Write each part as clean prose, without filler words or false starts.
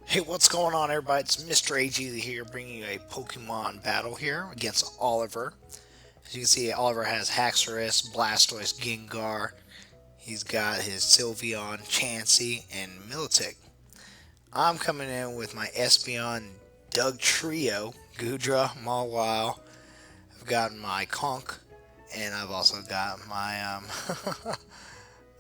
Hey, what's going on, everybody? It's MrAGeezie here, bringing you a Pokemon battle here against Oliver. As you can see, Oliver has Haxorus, Blastoise, Gengar. He's got his Sylveon, Chansey, and Milotic. I'm coming in with my Espeon Doug Trio, Goodra, Mawile. I've got my Conk, and I've also got my,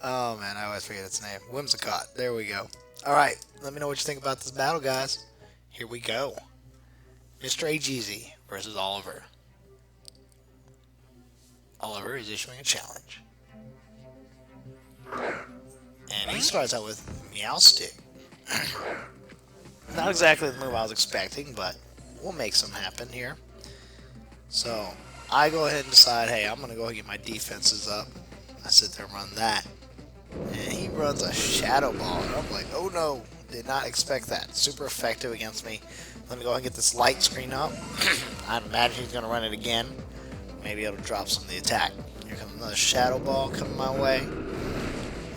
oh man, I always forget its name. Whimsicott. There we go. Alright, let me know what you think about this battle, guys. Here we go. MrAGeezie versus Oliver. Oliver is issuing a challenge. And he starts out with Meowstick. Not exactly the move I was expecting, but we'll make some happen here. So, I go ahead and decide, hey, I'm going to go and get my defenses up. I sit there and run that. And he runs a Shadow Ball. And I'm like, oh no, did not expect that. Super effective against me. Let me go ahead and get this light screen up. I'd imagine he's going to run it again. Maybe it'll drop some of the attack. Here comes another Shadow Ball coming my way.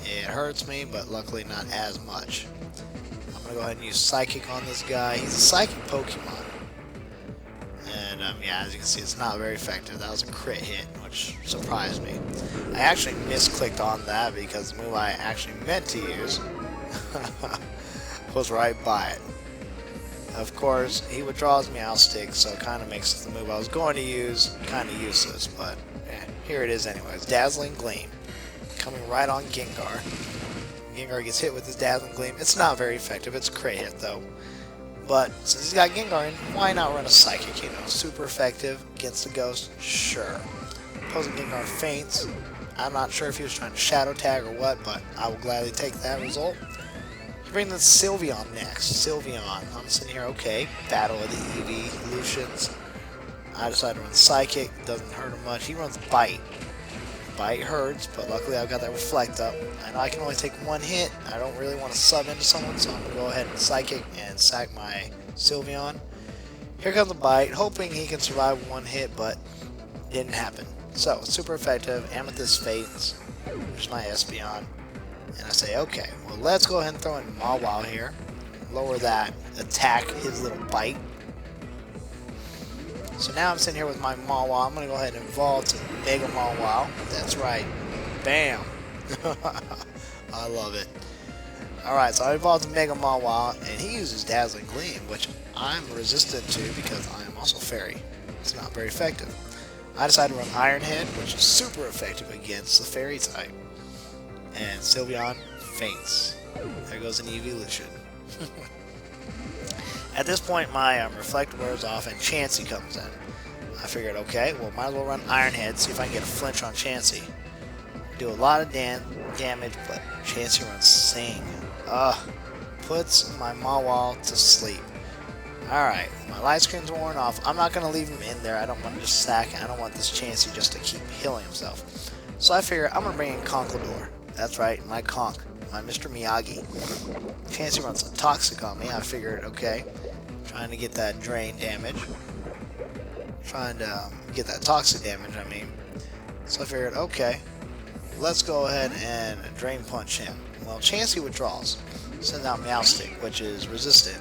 It hurts me, but luckily not as much. I'm going to go ahead and use Psychic on this guy. He's a Psychic Pokemon. And yeah, as you can see, it's not very effective. That was a crit hit, which surprised me. I actually misclicked on that because the move I actually meant to use was right by it. Of course, he withdraws Meowstick, so it kind of makes the move I was going to use kind of useless, but here it is anyways. Dazzling Gleam, coming right on Gengar. Gengar gets hit with his Dazzling Gleam. It's not very effective. It's a crit hit, though. But since he's got Gengar in, why not run a Psychic, you know? Super effective against the Ghost? Sure. Opposing Gengar faints. I'm not sure if he was trying to Shadow Tag or what, but I will gladly take that result. Bring the Sylveon next. Sylveon. I'm sitting here, okay. Battle of the evolutions. I decide to run Psychic. Doesn't hurt him much. He runs Bite. Bite hurts, but luckily I've got that Reflect up. I know I can only take one hit. I don't really want to sub into someone, so I'm going to go ahead and Psychic and sack my Sylveon. Here comes a Bite, hoping he can survive one hit, but didn't happen. So, super effective. Amethyst Fates. There's my Espeon. And I say, okay, well, let's go ahead and throw in Mawile here. Lower that. Attack his little Bite. So now I'm sitting here with my Mawile. I'm going to go ahead and evolve to Mega Mawile. That's right. Bam. I love it. Alright, so I evolved to Mega Mawile, and he uses Dazzling Gleam, which I'm resistant to because I am also Fairy. It's not very effective. I decided to run Iron Head, which is super effective against the Fairy type. And Sylveon faints. There goes an evolution. At this point, my Reflect wears off and Chansey comes in. I figured, okay, well, might as well run Iron Head, see if I can get a flinch on Chansey. Do a lot of damage, but Chansey runs Sing. Puts my Mawile to sleep. Alright, my light screen's worn off. I'm not going to leave him in there. I don't want to just sack it. I don't want this Chansey just to keep healing himself. So I figure I'm going to bring in Conkeldurr. That's right, my Conk. My Mr. Miyagi. Chansey runs a Toxic on me. I figured, okay, trying to get that drain damage. Trying to get that Toxic damage, I mean. So I figured, okay, let's go ahead and Drain Punch him. Well, Chansey withdraws. Sends out Meowstick, which is resistant.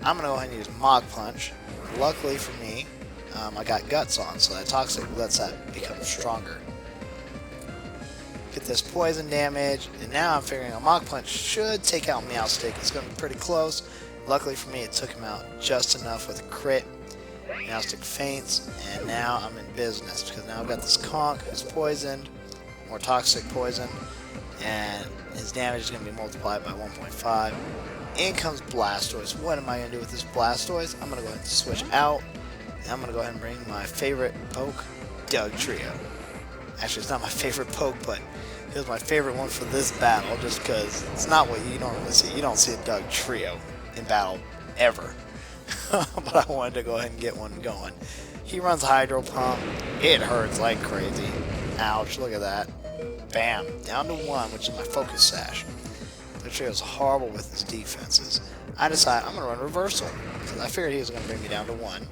I'm going to go ahead and use Mach Punch. Luckily for me, I got Guts on, so that Toxic lets that become stronger. Get this poison damage, and now I'm figuring a Mach Punch should take out Meowstick. It's going to be pretty close. Luckily for me, it took him out just enough with a crit. Meowstick faints, and now I'm in business, because now I've got this Conk who's poisoned, more Toxic poison, and his damage is going to be multiplied by 1.5. In comes Blastoise. What am I going to do with this Blastoise? I'm going to go ahead and switch out, and I'm going to go ahead and bring my favorite poke, Doug Trio. Actually, it's not my favorite poke, but it was my favorite one for this battle, just because it's not what you normally see. You don't see a Doug Trio in battle, ever. But I wanted to go ahead and get one going. He runs Hydro Pump. It hurts like crazy. Ouch, look at that. Bam, down to 1, which is my Focus Sash. Doug Trio is horrible with his defenses. I decided I'm going to run Reversal, because I figured he was going to bring me down to 1.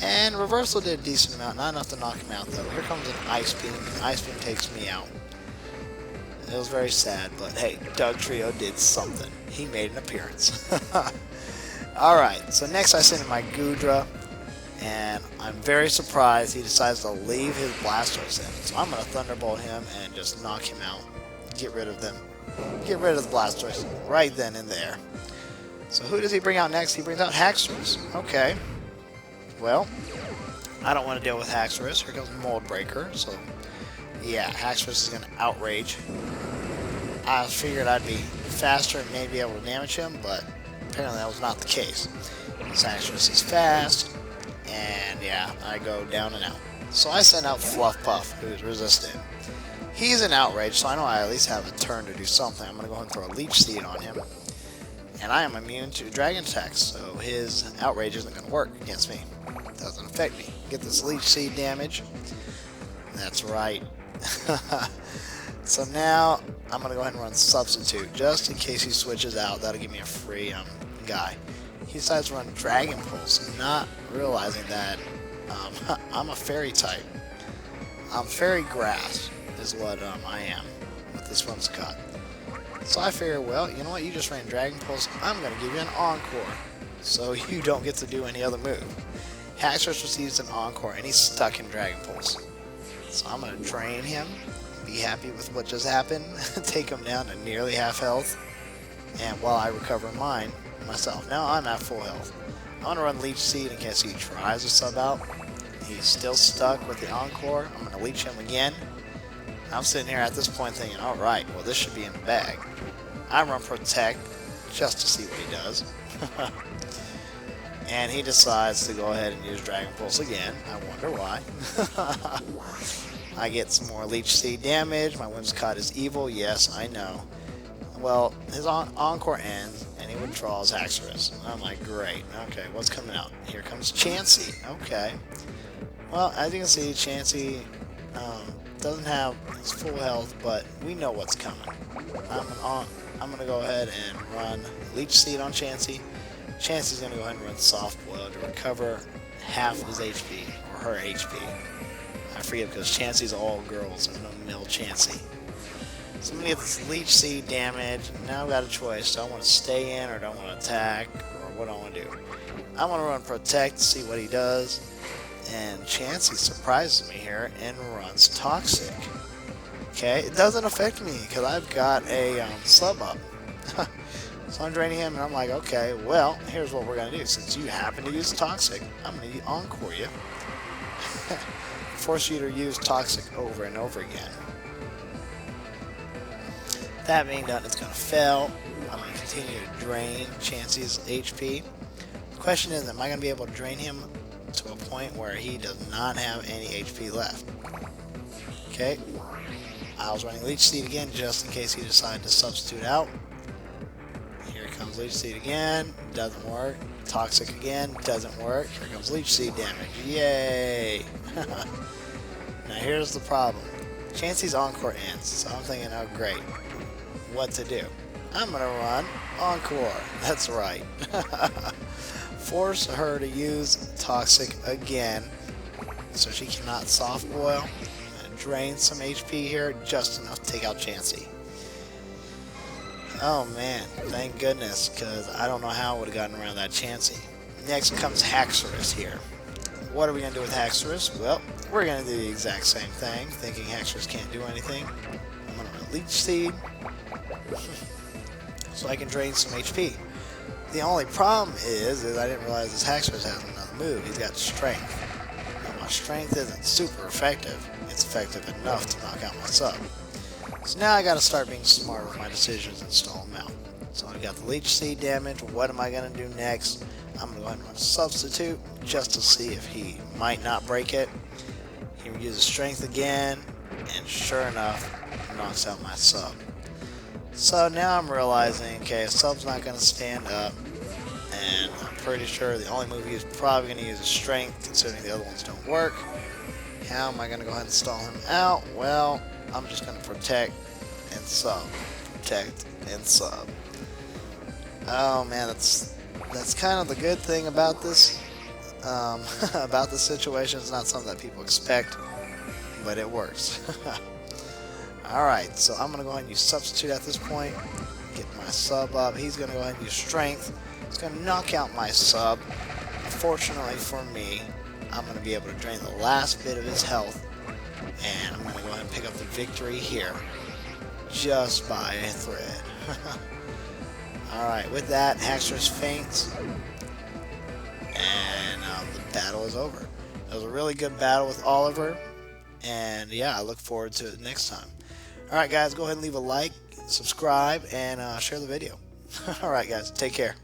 And Reversal did a decent amount, not enough to knock him out though. Here comes an Ice Beam, and Ice Beam takes me out. It was very sad, but hey, Doug Trio did something. He made an appearance. Alright, so next I send in my Goodra, and I'm very surprised he decides to leave his Blastoise in. So I'm going to Thunderbolt him and just knock him out. Get rid of them. Get rid of the Blastoise right then and there. So who does he bring out next? He brings out Haxorus. Okay. Well, I don't want to deal with Haxorus. Here comes Mold Breaker. So, yeah, Haxorus is going to Outrage. I figured I'd be faster and maybe able to damage him, but apparently that was not the case. This Haxorus is fast, and yeah, I go down and out. So I send out Fluff Puff, who's resistant. He's an Outrage, so I know I at least have a turn to do something. I'm going to go ahead and throw a Leech Seed on him. And I am immune to Dragon attacks, so his Outrage isn't going to work against me. It doesn't affect me. Get this Leech Seed damage. That's right. So now I'm going to go ahead and run Substitute, just in case he switches out. That'll give me a free guy. He decides to run Dragon Pulse, not realizing that I'm a Fairy type. I'm Fairy Grass is what I am with this Whimsicott. So I figure, well, you know what, you just ran Dragon Pulse, I'm going to give you an Encore, so you don't get to do any other move. Haxorus receives an Encore, and he's stuck in Dragon Pulse. So I'm going to drain him, be happy with what just happened, take him down to nearly half health, and while I recover mine, myself. Now I'm at full health. I'm going to run Leech Seed in case he tries to sub out. He's still stuck with the Encore. I'm going to Leech him again. I'm sitting here at this point thinking, alright, well this should be in the bag. I run Protect just to see what he does. And he decides to go ahead and use Dragon Pulse again. I wonder why. I get some more Leech Seed damage. My Whimsicott is evil. Yes, I know. Well, his Encore ends, and he withdraws Haxorus. I'm like, great. Okay, what's coming out? Here comes Chansey. Okay. Well, as you can see, Chansey doesn't have his full health, but we know what's coming. I'm going to go ahead and run Leech Seed on Chansey. Chansey's going to go ahead and run Soft Blow to recover half his HP, or her HP. I forget because Chansey's all girls, there's no male Chansey. So I'm going to get this Leech Seed damage. Now I've got a choice. Do I want to stay in, or do I want to attack, or what do I want to do? I want to run Protect to see what he does. And Chansey surprises me here and runs Toxic. Okay, it doesn't affect me because I've got a sub up. So I'm draining him, and I'm like, okay, well, here's what we're going to do. Since you happen to use Toxic, I'm going to Encore you. Force you to use Toxic over and over again. That being done, it's going to fail. I'm going to continue to drain Chansey's HP. The question is, am I going to be able to drain him to a point where he does not have any HP left? Okay. I was running Leech Seed again just in case he decided to substitute out. Here comes Leech Seed again. Doesn't work. Toxic again. Doesn't work. Here comes Leech Seed damage. Yay! Now here's the problem. Chansey's Encore ends, so I'm thinking, oh great. What to do? I'm going to run Encore. That's right. Force her to use Toxic again so she cannot Soft Boil. Drain some HP here, just enough to take out Chansey. Oh man, thank goodness, because I don't know how I would have gotten around that Chansey. Next comes Haxorus here. What are we going to do with Haxorus? Well, we're going to do the exact same thing, thinking Haxorus can't do anything. I'm going to run Leech Seed so I can drain some HP. The only problem is I didn't realize this Haxorus has another move. He's got Strength. Now, my Strength isn't super effective. It's effective enough to knock out my sub. So now I got to start being smart with my decisions and stall him out. So I got the Leech Seed damage. What am I going to do next? I'm going to go ahead and run Substitute just to see if he might not break it. He uses Strength again, and sure enough, knocks out my sub. So now I'm realizing, okay, a sub's not going to stand up, and I'm pretty sure the only move he's probably going to use is Strength, considering the other ones don't work. How am I going to go ahead and stall him out? Well, I'm just going to Protect and Sub. Protect and Sub. Oh man, that's kind of the good thing about this. About this situation. It's not something that people expect, but it works. Alright, so I'm going to go ahead and use substitute at this point. Get my sub up. He's going to go ahead and use strength. He's going to knock out my sub. Fortunately for me, I'm going to be able to drain the last bit of his health. And I'm going to go ahead and pick up the victory here. Just by a thread. Alright, with that, Hackstress faints. And the battle is over. It was a really good battle with Oliver. And yeah, I look forward to it next time. Alright guys, go ahead and leave a like, subscribe, and share the video. Alright guys, take care.